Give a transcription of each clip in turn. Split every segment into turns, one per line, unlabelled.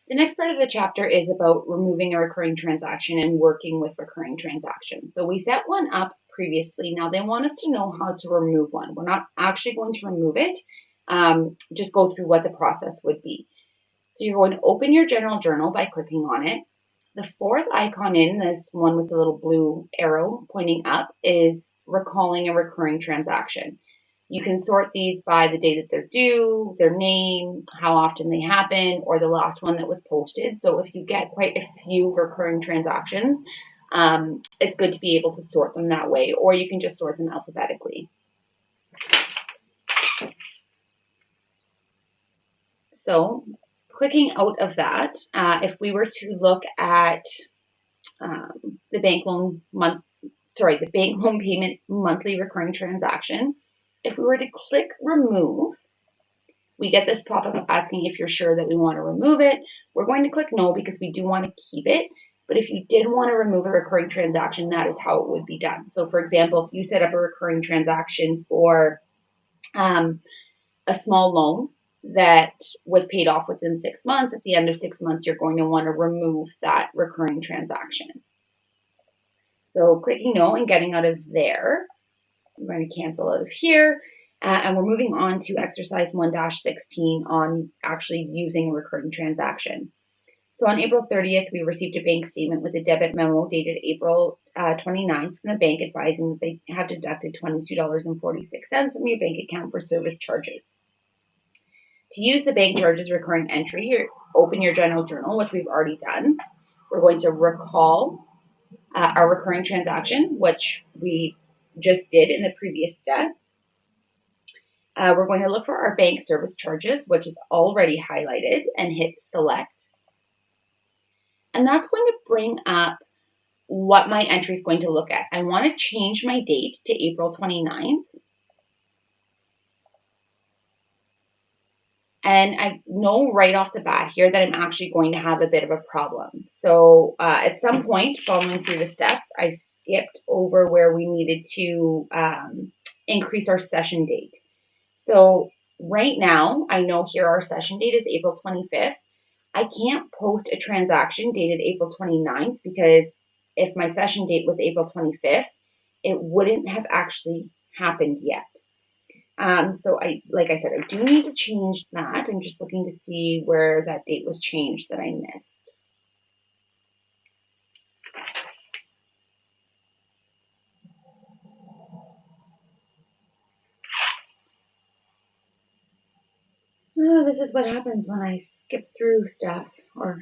The next part of the chapter is about removing a recurring transaction and working with recurring transactions. So we set one up previously. Now they want us to know how to remove one. We're not actually going to remove it, just go through what the process would be. So you're going to open your general journal by clicking on it. The fourth icon in this one with the little blue arrow pointing up is recalling a recurring transaction. You can sort these by the date that they're due, their name, how often they happen, or the last one that was posted. So if you get quite a few recurring transactions, it's good to be able to sort them that way, or you can just sort them alphabetically. So clicking out of that, if we were to look at the bank loan payment monthly recurring transaction, if we were to click remove, we get this pop-up asking if you're sure that we want to remove it. We're going to click no because we do want to keep it. But if you did want to remove a recurring transaction, that is how it would be done. So for example, if you set up a recurring transaction for a small loan that was paid off within 6 months, at the end of 6 months, you're going to want to remove that recurring transaction. So clicking no and getting out of there, I'm going to cancel out of here. And we're moving on to exercise 1-16 on actually using a recurring transaction. So on April 30th, we received a bank statement with a debit memo dated April 29th from the bank advising that they have deducted $22.46 from your bank account for service charges. To use the bank charges recurring entry, here, open your general journal, which we've already done. We're going to recall our recurring transaction, which we just did in the previous step. We're going to look for our bank service charges, which is already highlighted, and hit select. And that's going to bring up what my entry is going to look at. I want to change my date to April 29th. And I know right off the bat here that I'm actually going to have a bit of a problem. So at some point following through the steps, I skipped over where we needed to increase our session date. So right now, I know here our session date is April 25th. I can't post a transaction dated April 29th because if my session date was April 25th, it wouldn't have actually happened yet. So like I said, I do need to change that. I'm just looking to see where that date was changed that I missed. Oh, this is what happens when I skip through stuff or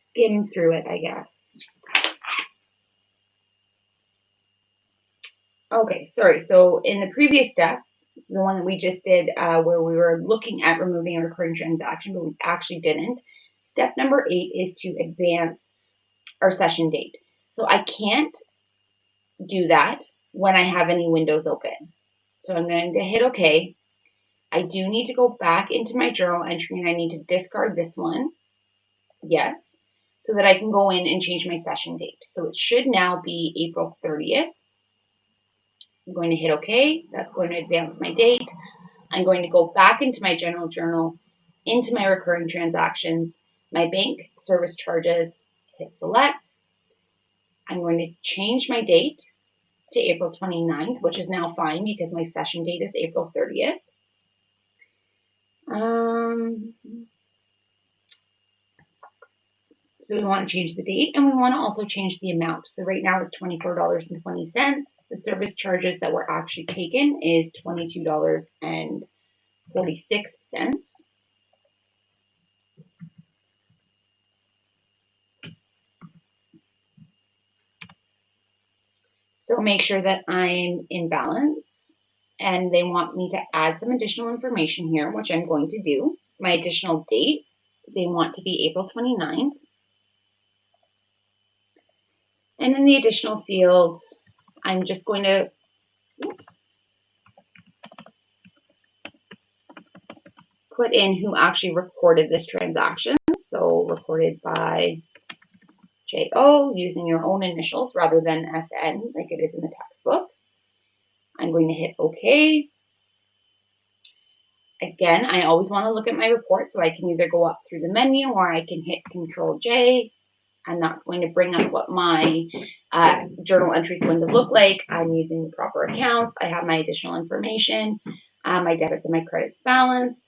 skim through it, I guess. Okay, sorry. So in the previous step, the one that we just did where we were looking at removing a recurring transaction, but we actually didn't. Step number 8 is to advance our session date. So I can't do that when I have any windows open. So I'm going to hit OK. I do need to go back into my journal entry and I need to discard this one. Yes. So that I can go in and change my session date. So it should now be April 30th. I'm going to hit OK. That's going to advance my date. I'm going to go back into my general journal, into my recurring transactions, my bank service charges, hit select. I'm going to change my date to April 29th, which is now fine because my session date is April 30th. So we want to change the date and we want to also change the amount. So right now it's $24.20. The service charges that were actually taken is $22.46. So make sure that I'm in balance, and they want me to add some additional information here, which I'm going to do. My additional date, they want to be April 29th. And in the additional field, I'm just going to, put in who actually recorded this transaction. So recorded by J.O. using your own initials rather than SN like it is in the textbook. I'm going to hit OK. Again, I always want to look at my report, so I can either go up through the menu or I can hit Control J, and that's going to bring up what my journal entry is going to look like. I'm using the proper accounts. I have my additional information, my debits and my credits balance.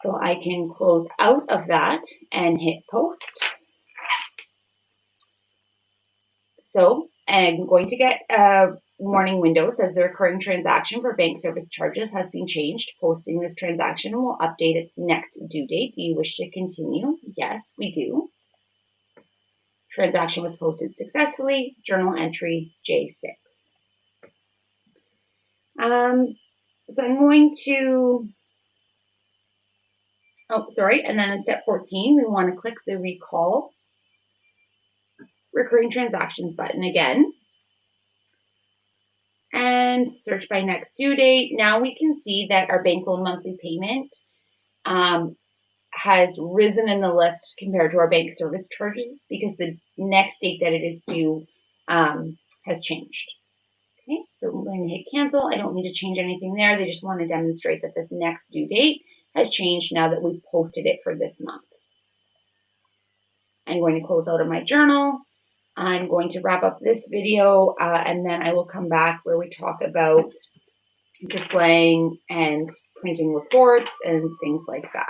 So I can close out of that and hit Post. So I'm going to get a warning window. It says the recurring transaction for bank service charges has been changed. Posting this transaction will update its next due date. Do you wish to continue? Yes, we do. Transaction was posted successfully. Journal entry J6. So I'm going to, and then in step 14, we want to click the Recall Recurring Transactions button again. And search by next due date. Now we can see that our bank loan monthly payment has risen in the list compared to our bank service charges because the next date that it is due has changed. Okay, so I'm going to hit cancel. I don't need to change anything there. They just want to demonstrate that this next due date has changed now that we've posted it for this month. I'm going to close out of my journal. I'm going to wrap up this video and then I will come back where we talk about displaying and printing reports and things like that.